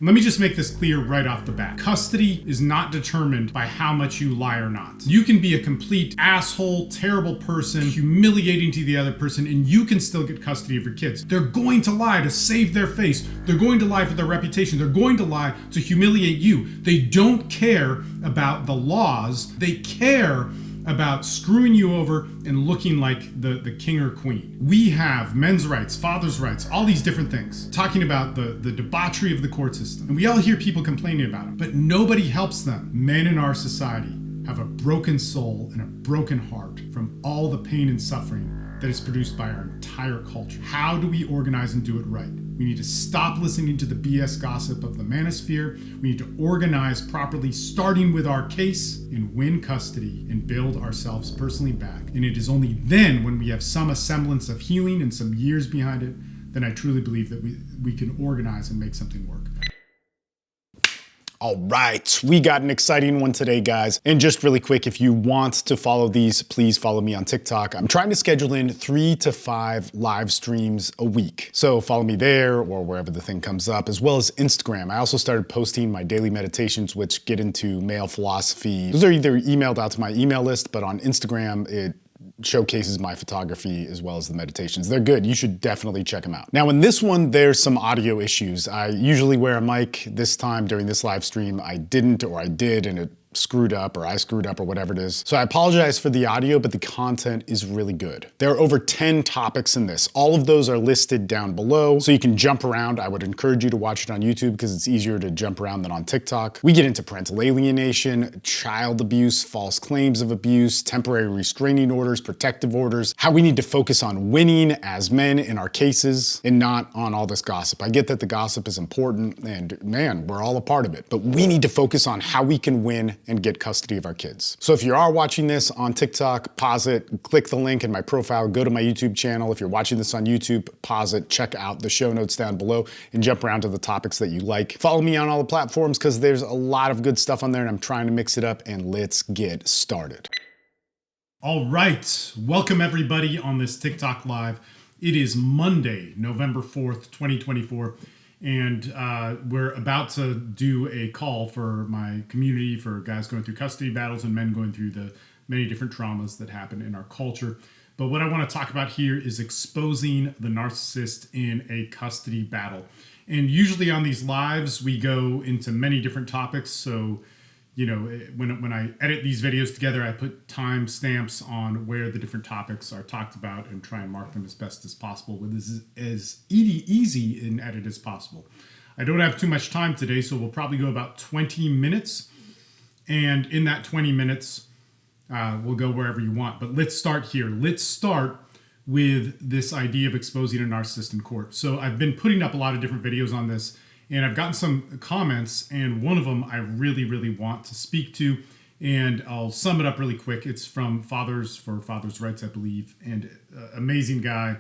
Let me just make this clear right off the bat. Custody is not determined by how much you lie or not. You can be a complete asshole, terrible person, humiliating to the other person, and you can still get custody of your kids. They're going to lie to save their face. They're going to lie for their reputation. They're going to lie to humiliate you. They don't care about the laws. They care about screwing you over and looking like the king or queen. We have men's rights, father's rights, all these different things, talking about the debauchery of the court system. And we all hear people complaining about it, but nobody helps them. Men in our society have a broken soul and a broken heart from all the pain and suffering that is produced by our entire culture. How do we organize and do it right? We need to stop listening to the BS gossip of the manosphere. We need to organize properly, starting with our case, and win custody and build ourselves personally back. And it is only then, when we have some semblance of healing and some years behind it, then I truly believe that we can organize and make something work. All right, we got an exciting one today, guys. And just really quick, if you want to follow these, please follow me on TikTok. I'm trying to schedule in 3 to 5 live streams a week. So follow me there or wherever the thing comes up, as well as Instagram. I also started posting my daily meditations, which get into male philosophy. Those are either emailed out to my email list, but on Instagram, it showcases my photography as well as the meditations. They're good. You should definitely check them out. Now in this one, there's some audio issues. I usually wear a mic. This time during this live stream, I didn't, or I did, and it screwed up, or I screwed up, or whatever it is. So I apologize for the audio, but the content is really good. There are over 10 topics in this. All of those are listed down below, so you can jump around. I would encourage you to watch it on YouTube because it's easier to jump around than on TikTok. We get into parental alienation, child abuse, false claims of abuse, temporary restraining orders, protective orders, how we need to focus on winning as men in our cases and not on all this gossip. I get that the gossip is important, and man, we're all a part of it, but we need to focus on how we can win and get custody of our kids. So if you are watching this on TikTok, pause it, click the link in my profile, go to my YouTube channel. If you're watching this on YouTube, pause it, check out the show notes down below and jump around to the topics that you like. Follow me on all the platforms because there's a lot of good stuff on there and I'm trying to mix it up, and let's get started. All right, welcome everybody on this TikTok Live. It is Monday, November 4th, 2024. And we're about to do a call for my community, for guys going through custody battles and men going through the many different traumas that happen in our culture. But what I want to talk about here is exposing the narcissist in a custody battle. And usually on these lives, we go into many different topics. So, you know, when I edit these videos together, I put time stamps on where the different topics are talked about and try and mark them as best as possible with as easy an edit as possible. I don't have too much time today, so we'll probably go about 20 minutes. And in that 20 minutes, we'll go wherever you want. But let's start here. Let's start with this idea of exposing a narcissist in court. So I've been putting up a lot of different videos on this, and I've gotten some comments, and one of them I really, really want to speak to, and I'll sum it up really quick. It's from Fathers for Fathers' Rights, I believe, and amazing guy.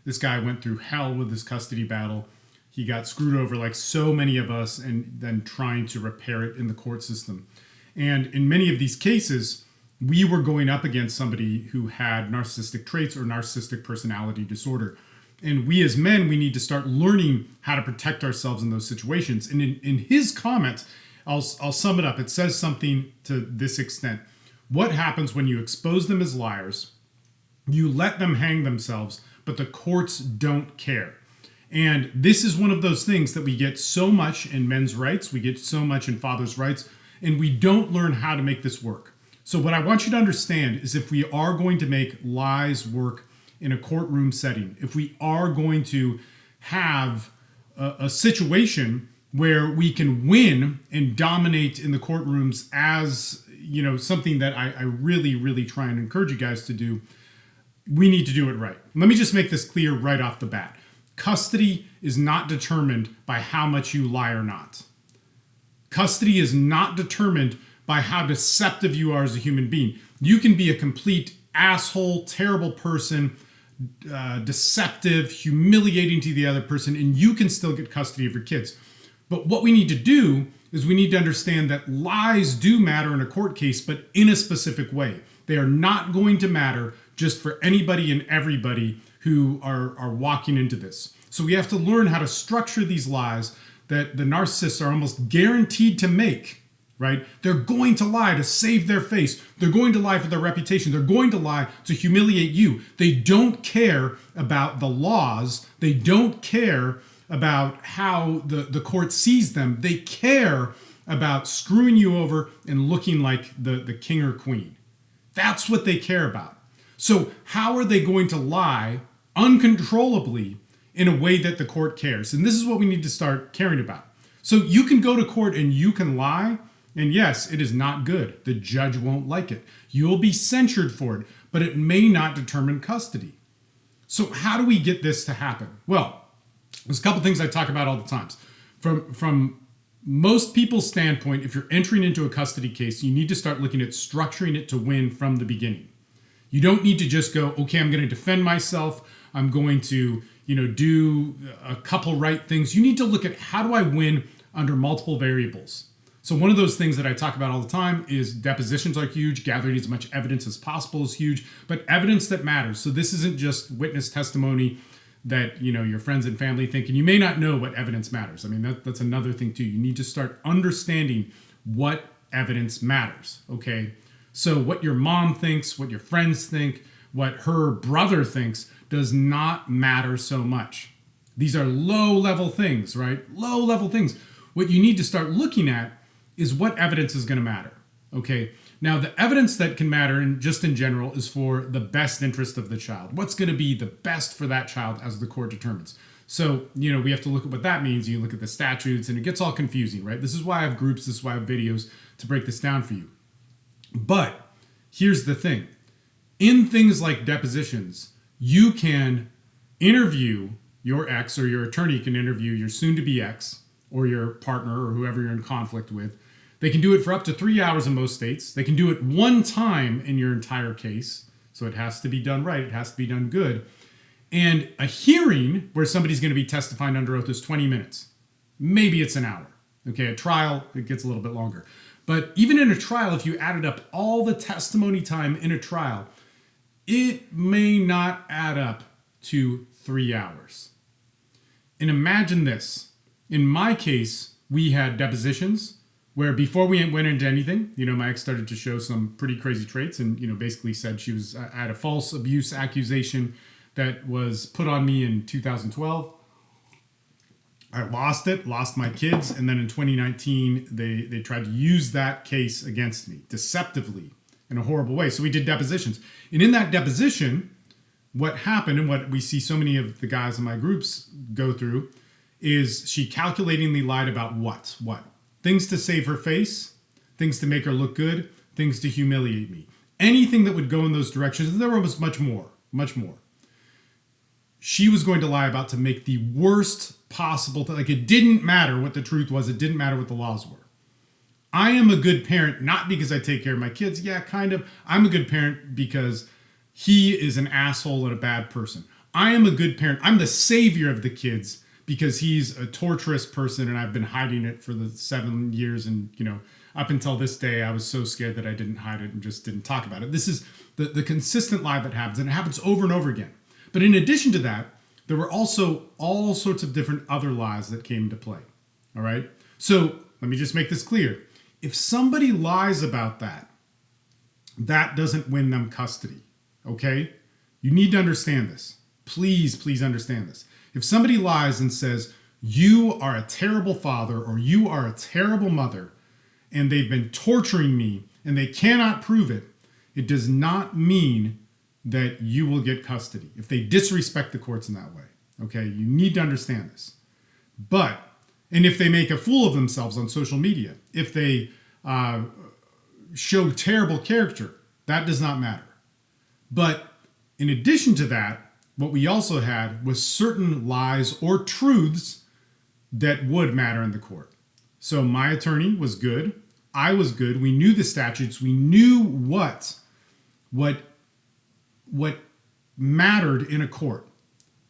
This guy went through hell with this custody battle. He got screwed over like so many of us, and then trying to repair it in the court system. And in many of these cases, we were going up against somebody who had narcissistic traits or narcissistic personality disorder. And we as men, we need to start learning how to protect ourselves in those situations. And in his comments, I'll sum it up. It says something to this extent. What happens when you expose them as liars? You let them hang themselves, but the courts don't care. And this is one of those things that we get so much in men's rights. We get so much in fathers' rights, and we don't learn how to make this work. So what I want you to understand is, if we are going to make lies work in a courtroom setting, if we are going to have a situation where we can win and dominate in the courtrooms, as you know, something that I really, really try and encourage you guys to do, we need to do it right. Let me just make this clear right off the bat. Custody is not determined by how much you lie or not. Custody is not determined by how deceptive you are as a human being. You can be a complete asshole, terrible person, deceptive, humiliating to the other person, and you can still get custody of your kids. But what we need to do is we need to understand that lies do matter in a court case, but in a specific way. They are not going to matter just for anybody and everybody who are walking into this. So we have to learn how to structure these lies that the narcissists are almost guaranteed to make, right? They're going to lie to save their face. They're going to lie for their reputation. They're going to lie to humiliate you. They don't care about the laws. They don't care about how the court sees them. They care about screwing you over and looking like the king or queen. That's what they care about. So how are they going to lie uncontrollably in a way that the court cares? And this is what we need to start caring about. So you can go to court and you can lie. And yes, it is not good. The judge won't like it. You'll be censured for it, but it may not determine custody. So how do we get this to happen? Well, there's a couple things I talk about all the times. From most people's standpoint, if you're entering into a custody case, you need to start looking at structuring it to win from the beginning. You don't need to just go, okay, I'm going to defend myself. I'm going to, do a couple right things. You need to look at how do I win under multiple variables. So one of those things that I talk about all the time is depositions are huge. Gathering as much evidence as possible is huge, but evidence that matters. So this isn't just witness testimony that your friends and family think, and you may not know what evidence matters. I mean, that's another thing too. You need to start understanding what evidence matters. Okay, so what your mom thinks, what your friends think, what her brother thinks does not matter so much. These are low-level things, right? Low-level things. What you need to start looking at is what evidence is going to matter. Okay. Now, the evidence that can matter, and just in general, is for the best interest of the child. What's going to be the best for that child as the court determines. So, we have to look at what that means. You look at the statutes, and it gets all confusing, right? This is why I have groups. This is why I have videos to break this down for you. But here's the thing. In things like depositions, you can interview your ex, or your attorney can interview your soon-to-be ex, or your partner, or whoever you're in conflict with. They can do it for up to 3 hours in most states. They can do it one time in your entire case. So it has to be done right. It has to be done good. And a hearing where somebody's going to be testifying under oath is 20 minutes. Maybe it's an hour. Okay, a trial, it gets a little bit longer. But even in a trial, if you added up all the testimony time in a trial, it may not add up to 3 hours. And imagine this. In my case, we had depositions where before we went into anything, my ex started to show some pretty crazy traits and, basically said she was at a false abuse accusation that was put on me in 2012. I lost my kids. And then in 2019, they tried to use that case against me deceptively in a horrible way. So we did depositions. And in that deposition, what happened and what we see so many of the guys in my groups go through is she calculatingly lied about what? Things to save her face, things to make her look good, things to humiliate me. Anything that would go in those directions, and there was much more. She was going to lie about to make the worst possible thing. Like, it didn't matter what the truth was. It didn't matter what the laws were. I am a good parent, not because I take care of my kids. Yeah, kind of. I'm a good parent because he is an asshole and a bad person. I am a good parent. I'm the savior of the kids because he's a torturous person and I've been hiding it for the 7 years. And, up until this day, I was so scared that I didn't hide it and just didn't talk about it. This is the consistent lie that happens, and it happens over and over again. But in addition to that, there were also all sorts of different other lies that came into play. All right. So let me just make this clear. If somebody lies about that, that doesn't win them custody. Okay. You need to understand this. Please understand this. If somebody lies and says, you are a terrible father or you are a terrible mother, and they've been torturing me and they cannot prove it, it does not mean that you will get custody if they disrespect the courts in that way. Okay, you need to understand this. And if they make a fool of themselves on social media, if they show terrible character, that does not matter. But in addition to that, what we also had was certain lies or truths that would matter in the court. So my attorney was good. I was good. We knew the statutes. We knew what mattered in a court.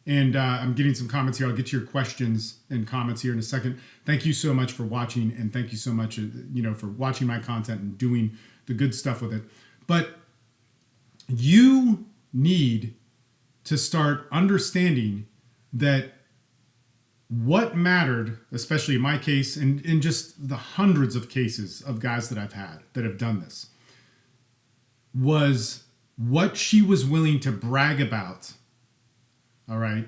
And I'm getting some comments here. I'll get to your questions and comments here in a second. Thank you so much for watching, and thank you so much, for watching my content and doing the good stuff with it. But you need to start understanding that what mattered, especially in my case, and in just the hundreds of cases of guys that I've had that have done this, was what she was willing to brag about, all right,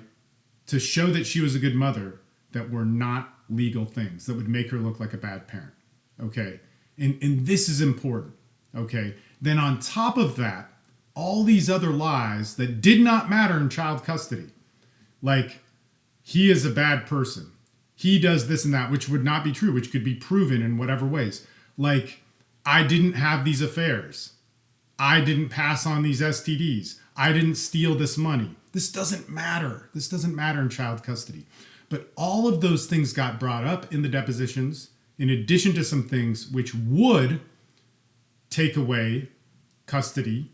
to show that she was a good mother, that were not legal things that would make her look like a bad parent. Okay. And this is important. Okay. Then on top of that, all these other lies that did not matter in child custody, like he is a bad person, he does this and that, which would not be true, which could be proven in whatever ways. Like, I didn't have these affairs, I didn't pass on these STDs, I didn't steal this money. This doesn't matter. This doesn't matter in child custody. But all of those things got brought up in the depositions, in addition to some things which would take away custody.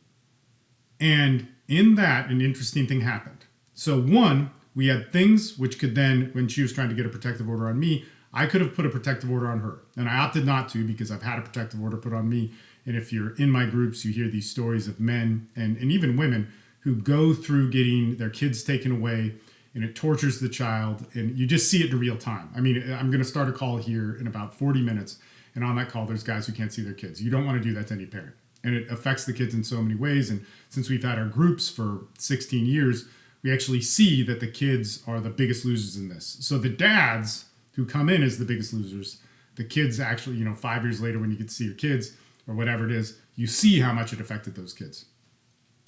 And in that, an interesting thing happened. So one, we had things which could then, when she was trying to get a protective order on me, I could have put a protective order on her. And I opted not to, because I've had a protective order put on me. And if you're in my groups, you hear these stories of men and even women who go through getting their kids taken away, and it tortures the child, and you just see it in real time. I mean, I'm going to start a call here in about 40 minutes, and on that call, there's guys who can't see their kids. You don't want to do that to any parent. And it affects the kids in so many ways. And since we've had our groups for 16 years, we actually see that the kids are the biggest losers in this. So the dads who come in as the biggest losers, the kids actually, 5 years later when you get to see your kids or whatever it is, you see how much it affected those kids.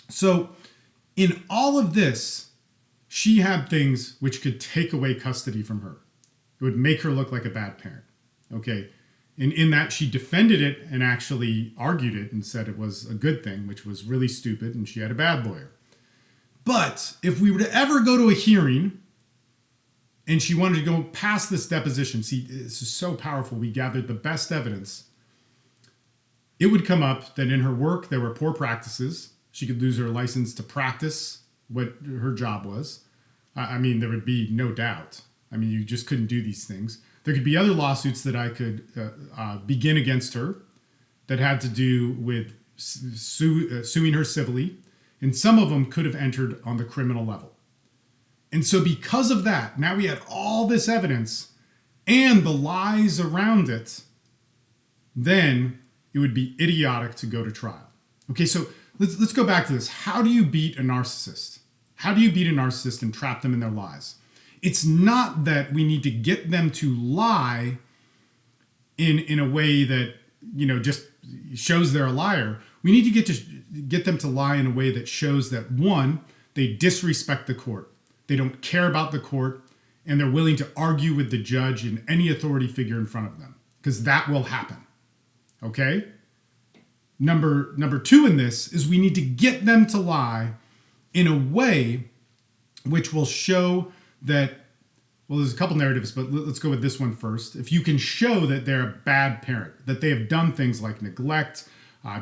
So in all of this, she had things which could take away custody from her. It would make her look like a bad parent. Okay. And in that, she defended it and actually argued it and said it was a good thing, which was really stupid, and she had a bad lawyer. But if we were to ever go to a hearing and she wanted to go past this deposition, see, this is so powerful. We gathered the best evidence. It would come up that in her work, there were poor practices. She could lose her license to practice what her job was. I mean, there would be no doubt. I mean, you just couldn't do these things. There could be other lawsuits that I could begin against her that had to do with suing her civilly. And some of them could have entered on the criminal level. And so because of that, now we had all this evidence and the lies around it, then it would be idiotic to go to trial. Okay, so let's go back to this. How do you beat a narcissist? How do you beat a narcissist and trap them in their lies? It's not that we need to get them to lie in a way that, just shows they're a liar. We need to get them to lie in a way that shows that, one, they disrespect the court. They don't care about the court, and they're willing to argue with the judge and any authority figure in front of them, because that will happen. Okay? Number two in this is we need to get them to lie in a way which will show that, well, there's a couple narratives, but let's go with this one first. If you can show that they're a bad parent, that they have done things like neglect,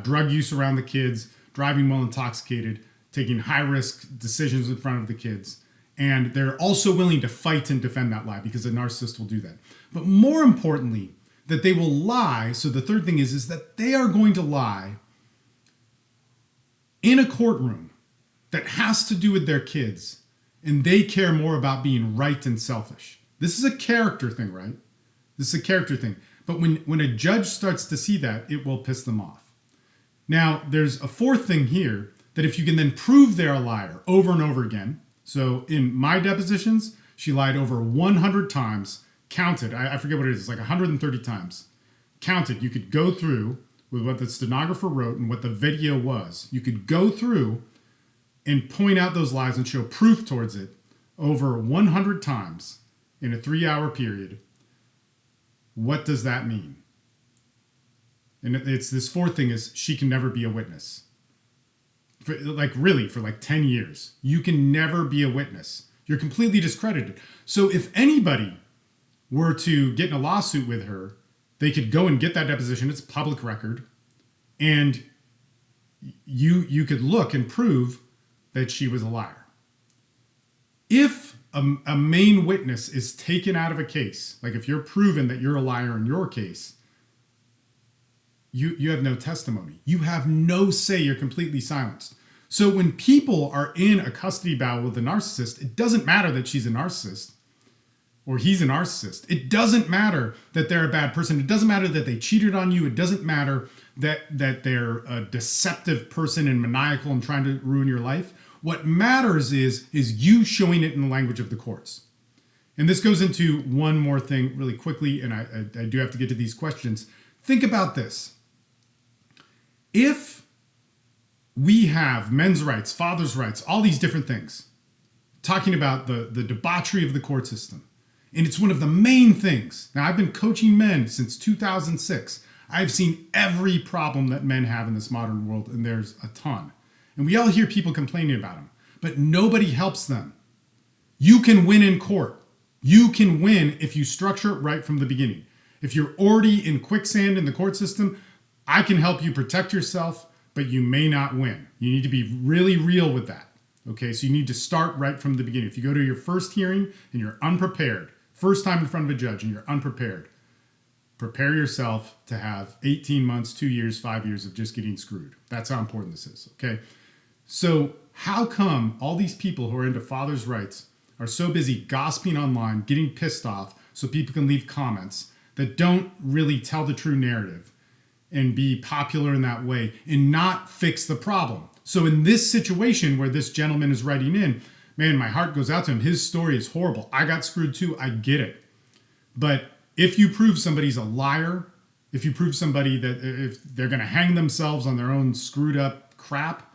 drug use around the kids, driving while intoxicated, taking high-risk decisions in front of the kids, and they're also willing to fight and defend that lie, because a narcissist will do that. But more importantly, that they will lie. So the third thing is that they are going to lie in a courtroom that has to do with their kids, and they care more about being right and selfish. This is a character thing, right? This is a character thing. But when a judge starts to see that, it will piss them off. Now, there's a fourth thing here, that if you can then prove they're a liar over and over again. So in my depositions, she lied over 100 times, counted. I forget what it is. It's like 130 times. Counted. You could go through with what the stenographer wrote and what the video was. You could go through and point out those lies and show proof towards it over 100 times in a 3-hour period. What does that mean? And it's this fourth thing is she can never be a witness. For 10 years. You can never be a witness. You're completely discredited. So if anybody were to get in a lawsuit with her, they could go and get that deposition. It's public record. And you could look and prove that she was a liar. If a main witness is taken out of a case, like if you're proven that you're a liar in your case, you have no testimony. You have no say. You're completely silenced. So when people are in a custody battle with a narcissist, it doesn't matter that she's a narcissist. or he's a narcissist. It doesn't matter that they're a bad person. It doesn't matter that they cheated on you. It doesn't matter that they're a deceptive person and maniacal and trying to ruin your life. What matters is you showing it in the language of the courts. And this goes into one more thing really quickly, and I do have to get to these questions. Think about this. If we have men's rights, father's rights, all these different things, talking about the debauchery of the court system, and it's one of the main things. Now, I've been coaching men since 2006. I've seen every problem that men have in this modern world, and there's a ton. And we all hear people complaining about them, but nobody helps them. You can win in court. You can win if you structure it right from the beginning. If you're already in quicksand in the court system, I can help you protect yourself, but you may not win. You need to be really real with that. Okay, so you need to start right from the beginning. If you go to your first hearing and you're unprepared, first time in front of a judge and you're unprepared, prepare yourself to have 18 months, 2 years, 5 years of just getting screwed. That's how important this is, okay? So how come all these people who are into father's rights are so busy gossiping online, getting pissed off so people can leave comments that don't really tell the true narrative and be popular in that way and not fix the problem? So in this situation where this gentleman is writing in, man, my heart goes out to him. His story is horrible. I got screwed too. I get it. But if you prove somebody's a liar, if you prove somebody that if they're going to hang themselves on their own screwed up crap,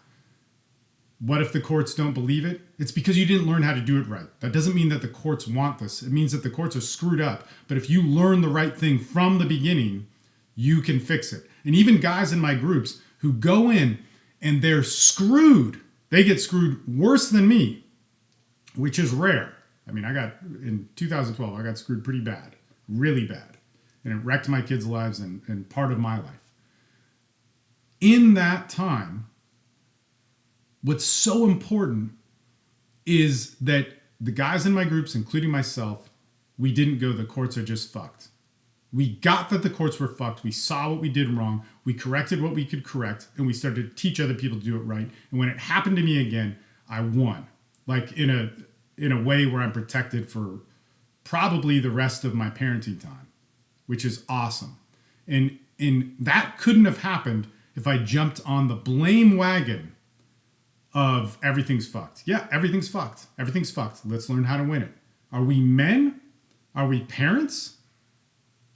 what if the courts don't believe it? It's because you didn't learn how to do it right. That doesn't mean that the courts want this. It means that the courts are screwed up. But if you learn the right thing from the beginning, you can fix it. And even guys in my groups who go in and they're screwed, they get screwed worse than me, which is rare. I mean, in 2012, I got screwed pretty bad, really bad. And it wrecked my kids' lives and part of my life. In that time, what's so important is that the guys in my groups, including myself, we didn't go, the courts are just fucked. We got that the courts were fucked. We saw what we did wrong. We corrected what we could correct, and we started to teach other people to do it right. And when it happened to me again, I won. Like in a way where I'm protected for probably the rest of my parenting time, which is awesome. And that couldn't have happened if I jumped on the blame wagon of everything's fucked. Yeah, everything's fucked. Everything's fucked. Let's learn how to win it. Are we men? Are we parents?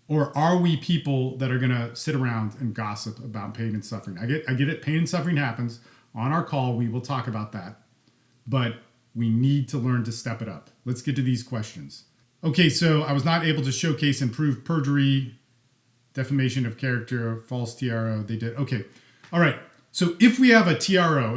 Or are we people that are going to sit around and gossip about pain and suffering? I get it. Pain and suffering happens. On our call, we will talk about that. But we need to learn to step it up. Let's get to these questions. Okay, so I was not able to showcase and prove perjury, defamation of character, false TRO. They did. Okay. All right. So if we have a TRO,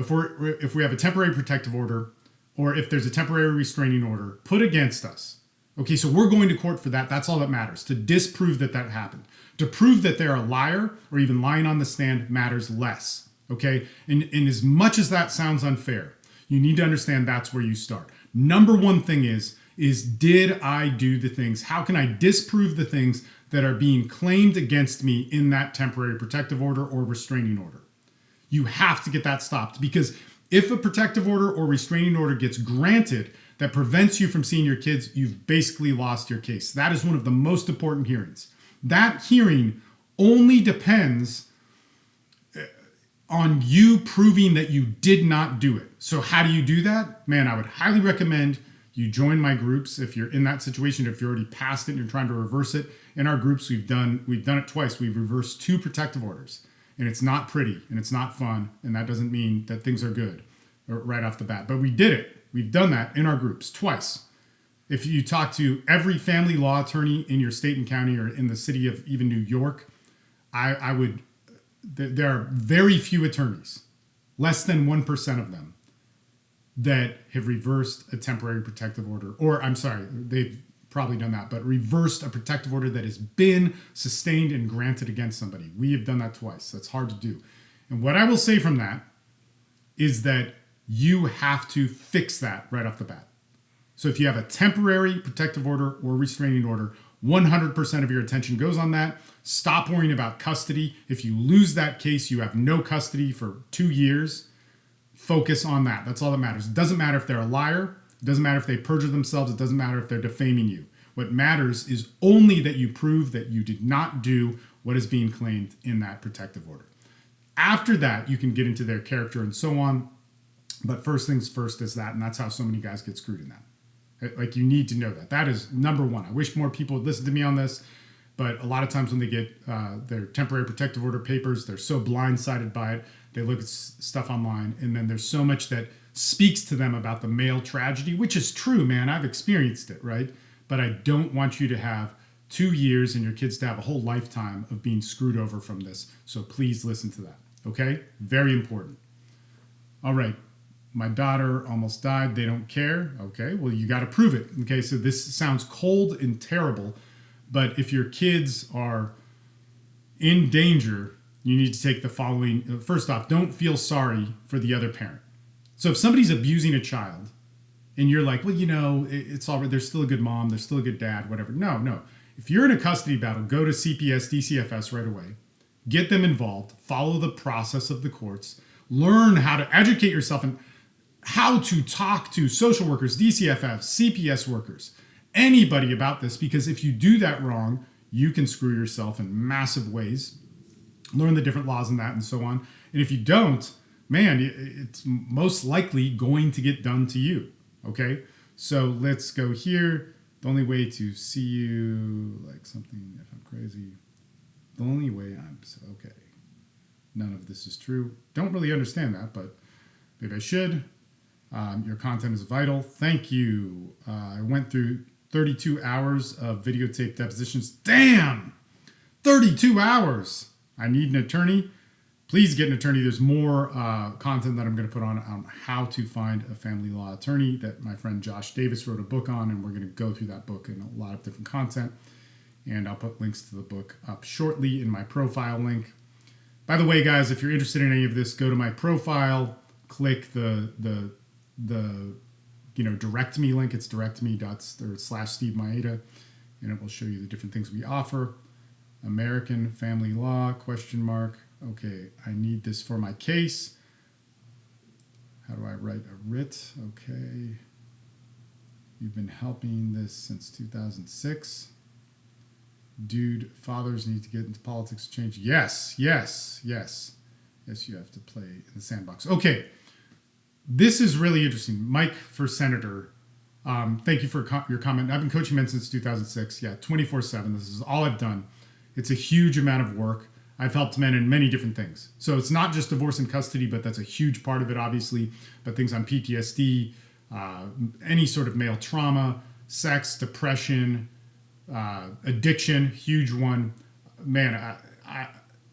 if we have a temporary protective order, or if there's a temporary restraining order put against us, okay, so we're going to court for that. That's all that matters, to disprove that happened. To prove that they're a liar or even lying on the stand matters less, okay? And as much as that sounds unfair, you need to understand that's where you start. Number one thing is did I do the things? How can I disprove the things that are being claimed against me in that temporary protective order or restraining order? You have to get that stopped, because if a protective order or restraining order gets granted that prevents you from seeing your kids, you've basically lost your case. That is one of the most important hearings. That hearing only depends on you proving that you did not do it. So how do you do that? Man, I would highly recommend you join my groups if you're in that situation, if you're already past it and you're trying to reverse it. In our groups, we've done it twice. We've reversed 2 protective orders. And it's not pretty and it's not fun. And that doesn't mean that things are good right off the bat. But we did it. We've done that in our groups twice. If you talk to every family law attorney in your state and county or in the city of even New York, there are very few attorneys, less than 1% of them, that have reversed a temporary protective order. Or I'm sorry, they've probably done that, but reversed a protective order that has been sustained and granted against somebody. We have done that twice. That's hard to do. And what I will say from that is that you have to fix that right off the bat. So if you have a temporary protective order or restraining order, 100% of your attention goes on that. Stop worrying about custody. If you lose that case, you have no custody for 2 years. Focus on that. That's all that matters. It doesn't matter if they're a liar. It doesn't matter if they perjure themselves. It doesn't matter if they're defaming you. What matters is only that you prove that you did not do what is being claimed in that protective order. After that, you can get into their character and so on. But first things first is that, and that's how so many guys get screwed in that. Like, you need to know that. That is number one. I wish more people would listen to me on this, but a lot of times when they get their temporary protective order papers, they're so blindsided by it. They look at stuff online, and then there's so much that speaks to them about the male tragedy, which is true, man. I've experienced it, right? But I don't want you to have 2 years and your kids to have a whole lifetime of being screwed over from this. So please listen to that, okay? Very important. All right. My daughter almost died. They don't care. Okay, well, you got to prove it. Okay, so this sounds cold and terrible, but if your kids are in danger, you need to take the following. First off, don't feel sorry for the other parent. So if somebody's abusing a child and you're like, well, you know, it's all right. They're still a good mom. They're still a good dad, whatever. No. If you're in a custody battle, go to CPS, DCFS right away. Get them involved. Follow the process of the courts. Learn how to educate yourself and how to talk to social workers, DCFF, CPS workers, anybody about this, because if you do that wrong, you can screw yourself in massive ways. Learn the different laws and that and so on. And if you don't, man, it's most likely going to get done to you. Okay, so let's go here. The only way to see you, like something, if I'm crazy, the only way okay. None of this is true. Don't really understand that, but maybe I should. Your content is vital. Thank you. I went through 32 hours of videotape depositions. Damn! 32 hours. I need an attorney. Please get an attorney. There's more content that I'm going to put on how to find a family law attorney that my friend Josh Davis wrote a book on, and we're going to go through that book in a lot of different content. And I'll put links to the book up shortly in my profile link. By the way, guys, if you're interested in any of this, go to my profile, click the direct me link. It's directme./Steve Maeda, and it will show you the different things we offer. American Family Law, ? Okay, I need this for my case. How do I write a writ? Okay. You've been helping this since 2006. Dude, fathers need to get into politics to change. Yes, you have to play in the sandbox. Okay. This is really interesting. Mike for Senator. Thank you for your comment. I've been coaching men since 2006. Yeah, 24/7. This is all I've done. It's a huge amount of work. I've helped men in many different things. So it's not just divorce and custody, but that's a huge part of it, obviously. But things on PTSD, any sort of male trauma, sex, depression, addiction, huge one. Man,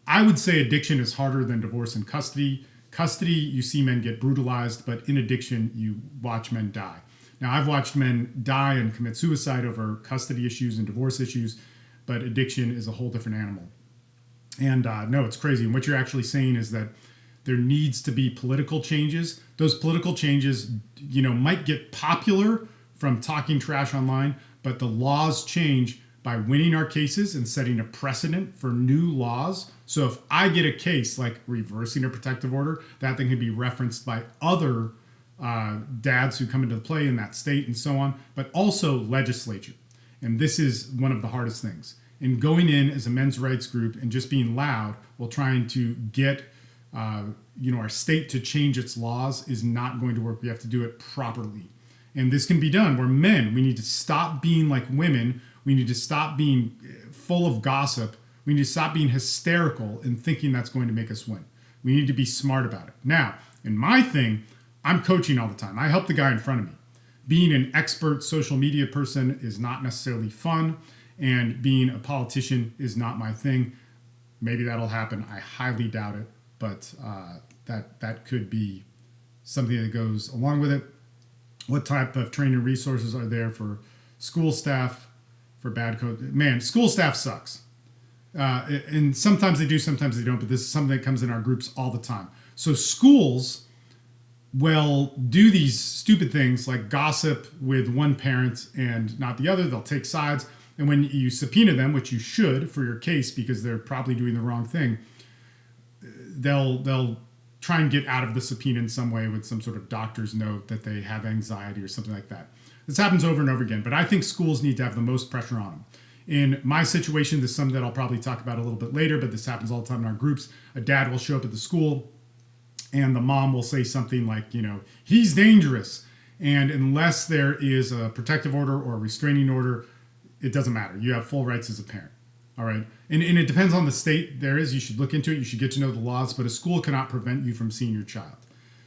I would say addiction is harder than divorce and custody. Custody, you see men get brutalized, but in addiction, you watch men die. Now, I've watched men die and commit suicide over custody issues and divorce issues, but addiction is a whole different animal. And no, it's crazy. And what you're actually saying is that there needs to be political changes. Those political changes, might get popular from talking trash online, but the laws change by winning our cases and setting a precedent for new laws. So if I get a case like reversing a protective order, that thing can be referenced by other dads who come into play in that state and so on, but also legislature. And this is one of the hardest things. And going in as a men's rights group and just being loud while trying to get our state to change its laws is not going to work. We have to do it properly. And this can be done. We're men. We need to stop being like women. We need to stop being full of gossip. We need to stop being hysterical and thinking that's going to make us win. We need to be smart about it. Now, in my thing, I'm coaching all the time. I help the guy in front of me. Being an expert social media person is not necessarily fun, and being a politician is not my thing. Maybe that'll happen. I highly doubt it, but that could be something that goes along with it. What type of training resources are there for school staff, for bad code? Man, school staff sucks. And sometimes they do, sometimes they don't, but this is something that comes in our groups all the time. So schools will do these stupid things like gossip with one parent and not the other. They'll take sides. And when you subpoena them, which you should for your case because they're probably doing the wrong thing, they'll try and get out of the subpoena in some way with some sort of doctor's note that they have anxiety or something like that. This happens over and over again, but I think schools need to have the most pressure on them. In my situation, this is something that I'll probably talk about a little bit later, but this happens all the time in our groups. A dad will show up at the school and the mom will say something like, he's dangerous. And unless there is a protective order or a restraining order, it doesn't matter. You have full rights as a parent. All right. And it depends on the state there is. You should look into it. You should get to know the laws, but a school cannot prevent you from seeing your child.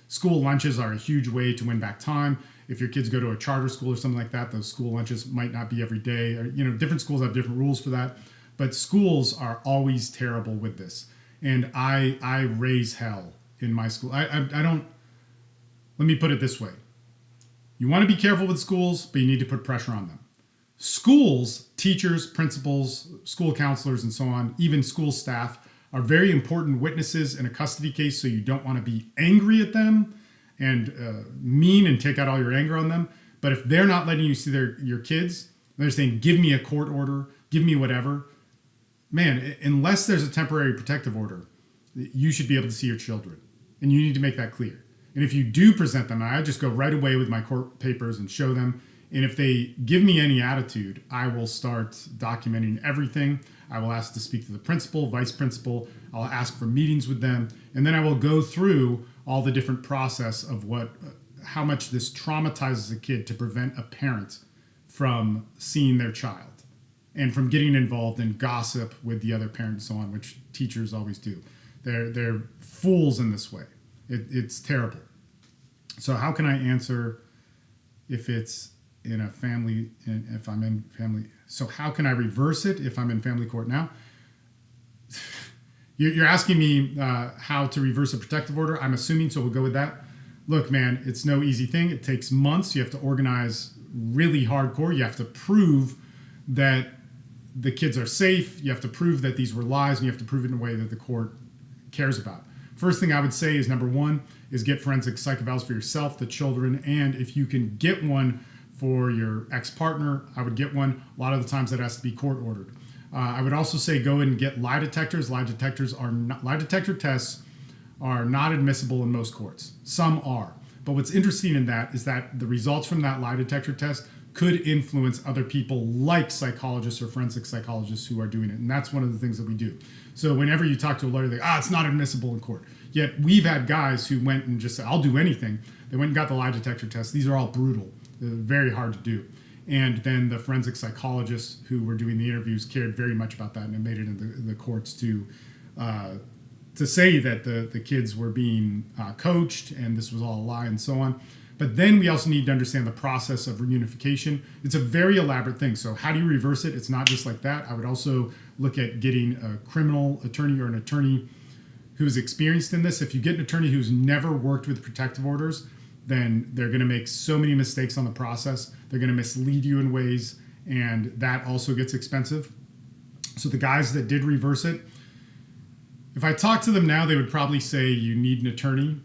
School lunches are a huge way to win back time. If your kids go to a charter school or something like that, those school lunches might not be every day. Or, different schools have different rules for that. But schools are always terrible with this. And I raise hell in my school. I don't, let me put it this way. You want to be careful with schools, but you need to put pressure on them. Schools, teachers, principals, school counselors, and so on, even school staff, are very important witnesses in a custody case, so you don't want to be angry at them and mean and take out all your anger on them. But if they're not letting you see your kids, they're saying, give me a court order, give me whatever. Man, unless there's a temporary protective order, you should be able to see your children. And you need to make that clear. And if you do present them, I just go right away with my court papers and show them. And if they give me any attitude, I will start documenting everything. I will ask to speak to the principal, vice principal. I'll ask for meetings with them. And then I will go through all the different process of how much this traumatizes a kid to prevent a parent from seeing their child and from getting involved in gossip with the other parent and so on, which teachers always do. They're fools in this way. It's terrible. So how can I answer if it's in a family, if I'm in family? So how can I reverse it if I'm in family court now? You're asking me how to reverse a protective order. I'm assuming, so we'll go with that. Look, man, it's no easy thing. It takes months. You have to organize really hardcore. You have to prove that the kids are safe. You have to prove that these were lies, and you have to prove it in a way that the court cares about. First thing I would say is, number one, is get forensic psychovals for yourself, the children, and if you can get one for your ex-partner, I would get one. A lot of the times that has to be court ordered. I would also say go and get lie detectors. Lie detector tests are not admissible in most courts. Some are. But what's interesting in that is that the results from that lie detector test could influence other people like psychologists or forensic psychologists who are doing it. And that's one of the things that we do. So whenever you talk to a lawyer, they it's not admissible in court. Yet we've had guys who went and just said, I'll do anything. They went and got the lie detector test. These are all brutal. They're very hard to do. And then the forensic psychologists who were doing the interviews cared very much about that, and it made it in the courts to say that the kids were being coached and this was all a lie and so on. But then we also need to understand the process of reunification. It's a very elaborate thing. So how do you reverse it? It's not just like that. I would also look at getting a criminal attorney or an attorney who's experienced in this. If you get an attorney who's never worked with protective orders, then they're going to make so many mistakes on the process. They're going to mislead you in ways, and that also gets expensive. So the guys that did reverse it, if I talk to them now, they would probably say you need an attorney,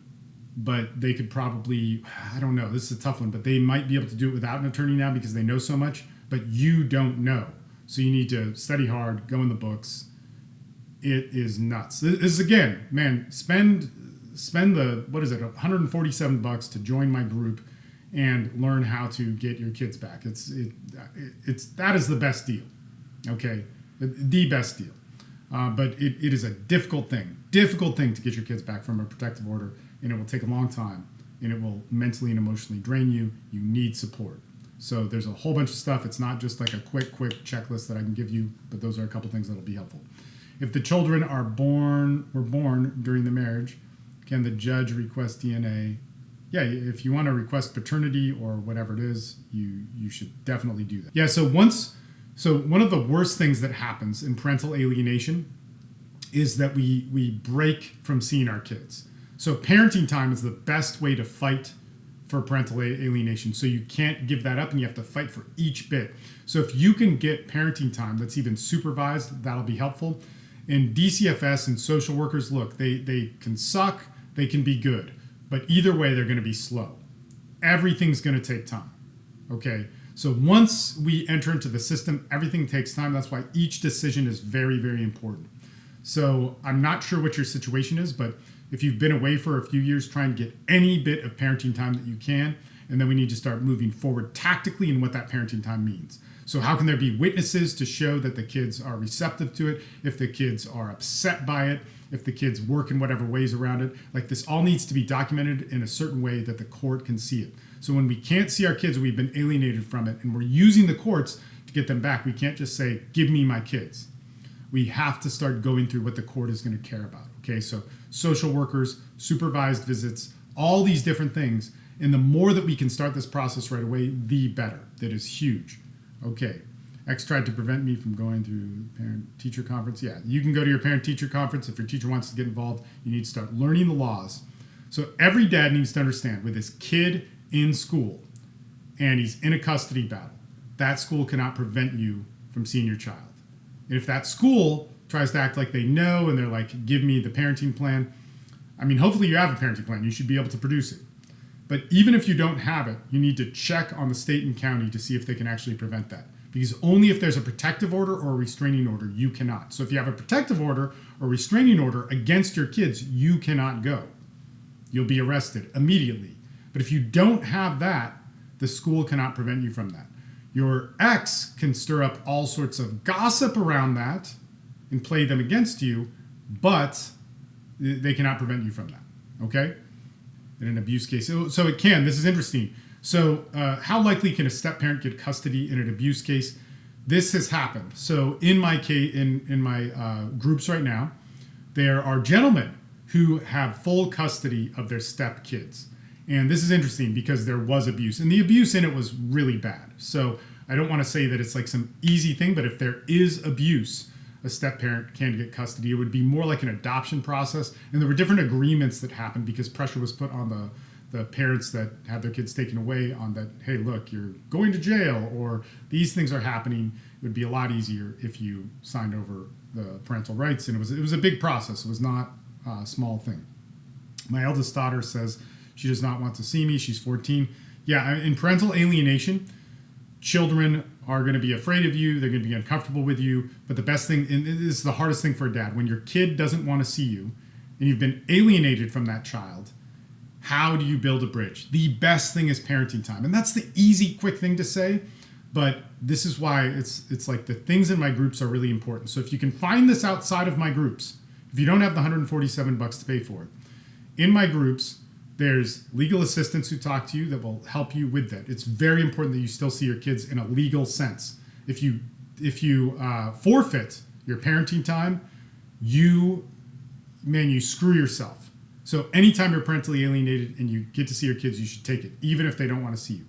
but they could probably, I don't know, this is a tough one, but they might be able to do it without an attorney now because they know so much, but you don't know. So you need to study hard, go in the books. It is nuts. This is, again, man, spend the, $147 to join my group and learn how to get your kids back. That is the best deal, okay? The best deal. But it is a difficult thing to get your kids back from a protective order, and it will take a long time, and it will mentally and emotionally drain you. You need support. So there's a whole bunch of stuff. It's not just like a quick checklist that I can give you, but those are a couple things that will be helpful. If the children were born during the marriage, can the judge request DNA? Yeah, if you want to request paternity or whatever it is, you should definitely do that. Yeah, so one of the worst things that happens in parental alienation is that we break from seeing our kids. So parenting time is the best way to fight for parental alienation. So you can't give that up, and you have to fight for each bit. So if you can get parenting time that's even supervised, that'll be helpful. And DCFS and social workers, look, they can suck, they can be good, but either way, they're going to be slow. Everything's going to take time, okay? So once we enter into the system, everything takes time. That's why each decision is very, very important. So I'm not sure what your situation is, but if you've been away for a few years, try and get any bit of parenting time that you can. And then we need to start moving forward tactically in what that parenting time means. So how can there be witnesses to show that the kids are receptive to it, if the kids are upset by it, if the kids work in whatever ways around it? Like, this all needs to be documented in a certain way that the court can see it. So when we can't see our kids, or we've been alienated from it, and we're using the courts to get them back, we can't just say, give me my kids. We have to start going through what the court is going to care about. Okay, so social workers, supervised visits, all these different things. And the more that we can start this process right away, the better. That is huge. Okay, X tried to prevent me from going through parent-teacher conference. Yeah, you can go to your parent-teacher conference. If your teacher wants to get involved, you need to start learning the laws. So every dad needs to understand, with his kid in school and he's in a custody battle, that school cannot prevent you from seeing your child. And if that school tries to act like they know and they're like, give me the parenting plan, I mean, hopefully you have a parenting plan. You should be able to produce it. But even if you don't have it, you need to check on the state and county to see if they can actually prevent that. Because only if there's a protective order or a restraining order, you cannot. So if you have a protective order or restraining order against your kids, you cannot go. You'll be arrested immediately. But if you don't have that, the school cannot prevent you from that. Your ex can stir up all sorts of gossip around that and play them against you, but they cannot prevent you from that, okay? In an abuse case. So it can. This is interesting. So how likely can a step-parent get custody in an abuse case? This has happened. So in my case, in my groups right now, there are gentlemen who have full custody of their step kids. And this is interesting because there was abuse. And the abuse in it was really bad. So I don't want to say that it's like some easy thing, but if there is abuse, a step-parent can get custody. It would be more like an adoption process. And there were different agreements that happened because pressure was put on the parents that had their kids taken away on that, hey, look, you're going to jail or these things are happening. It would be a lot easier if you signed over the parental rights. And it was a big process. It was not a small thing. My eldest daughter says she does not want to see me. She's 14. Yeah, in parental alienation, children are going to be afraid of you. They're going to be uncomfortable with you. But the best thing, and this is the hardest thing for a dad, when your kid doesn't want to see you and you've been alienated from that child, how do you build a bridge? The best thing is parenting time. And that's the easy, quick thing to say. But this is why it's like the things in my groups are really important. So if you can find this outside of my groups, if you don't have the $147 to pay for it, in my groups, there's legal assistants who talk to you that will help you with that. It's very important that you still see your kids in a legal sense. If you forfeit your parenting time, you screw yourself. So anytime you're parentally alienated and you get to see your kids, you should take it, even if they don't want to see you.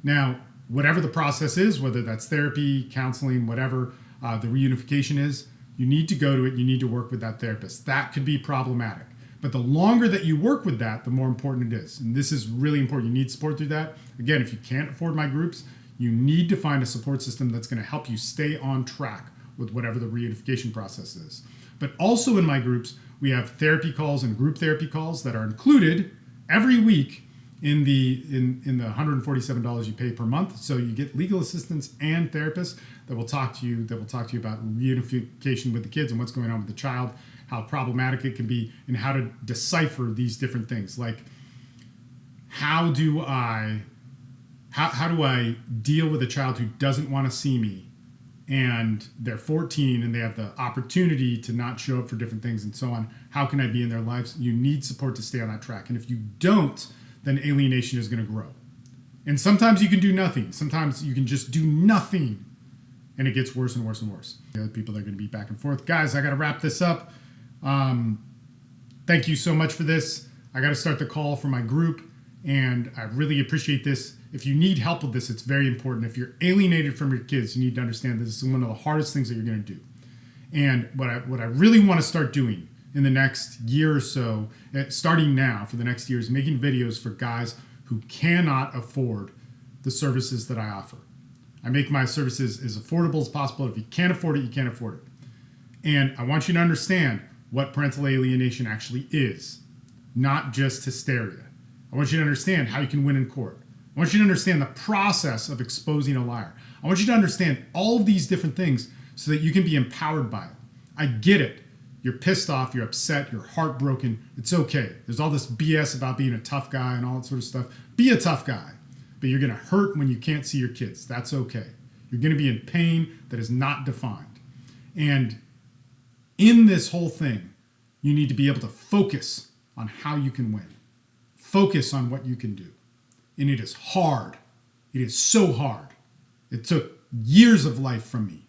Now, whatever the process is, whether that's therapy, counseling, whatever the reunification is, you need to go to it. You need to work with that therapist. That could be problematic. But the longer that you work with that, the more important it is. And this is really important. You need support through that. Again, if you can't afford my groups, you need to find a support system that's going to help you stay on track with whatever the reunification process is. But also in my groups, we have therapy calls and group therapy calls that are included every week in the $147 you pay per month. So you get legal assistance and therapists that will talk to you about reunification with the kids and what's going on with the child, how problematic it can be, and how to decipher these different things. Like, how do I deal with a child who doesn't want to see me and they're 14 and they have the opportunity to not show up for different things and so on? How can I be in their lives? You need support to stay on that track. And if you don't, then alienation is going to grow. And sometimes you can do nothing. Sometimes you can just do nothing and it gets worse and worse and worse. The other people are going to be back and forth. Guys, I got to wrap this up. Thank you so much for this. I got to start the call for my group, and I really appreciate this. If you need help with this, it's very important. If you're alienated from your kids, you need to understand this is one of the hardest things that you're going to do. And what I really want to start doing in the next year or so, starting now for the next year, is making videos for guys who cannot afford the services that I offer. I make my services as affordable as possible. If you can't afford it, you can't afford it. And I want you to understand what parental alienation actually is, not just hysteria. I want you to understand how you can win in court. I want you to understand the process of exposing a liar. I want you to understand all of these different things so that you can be empowered by it. I get it. You're pissed off, you're upset, you're heartbroken. It's okay. There's all this BS about being a tough guy and all that sort of stuff. Be a tough guy. but you're going to hurt when you can't see your kids. That's okay. You're going to be in pain that is not defined. And in this whole thing, you need to be able to focus on how you can win. Focus on what you can do. And it is hard. It is so hard. It took years of life from me,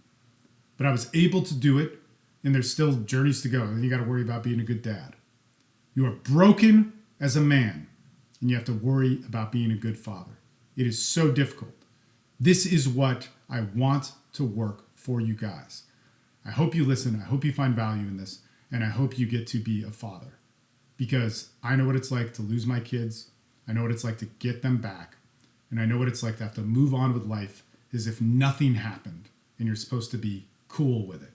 but I was able to do it, and there's still journeys to go. And you got to worry about being a good dad. You are broken as a man, and you have to worry about being a good father. It is so difficult. This is what I want to work for you guys. I hope you listen. I hope you find value in this, and I hope you get to be a father, because I know what it's like to lose my kids. I know what it's like to get them back, and I know what it's like to have to move on with life as if nothing happened, and you're supposed to be cool with it.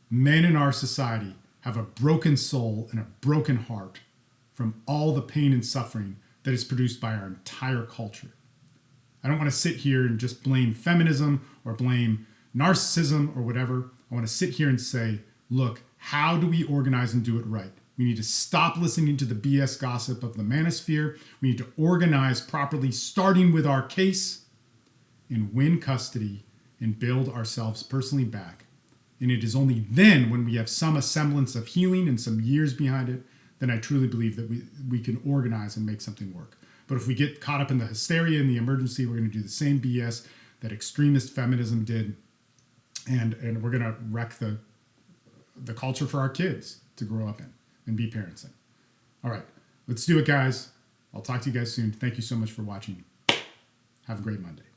Men in our society have a broken soul and a broken heart from all the pain and suffering that is produced by our entire culture. I don't want to sit here and just blame feminism or blame narcissism or whatever. I want to sit here and say, look, how do we organize and do it right? We need to stop listening to the BS gossip of the manosphere. We need to organize properly, starting with our case, and win custody and build ourselves personally back. And it is only then, when we have some semblance of healing and some years behind it, then I truly believe that we can organize and make something work. But if we get caught up in the hysteria and the emergency, we're going to do the same BS that extremist feminism did, and we're going to wreck the culture for our kids to grow up in and be parents in. All right, let's do it, guys. I'll talk to you guys soon. Thank you so much for watching. Have a great Monday.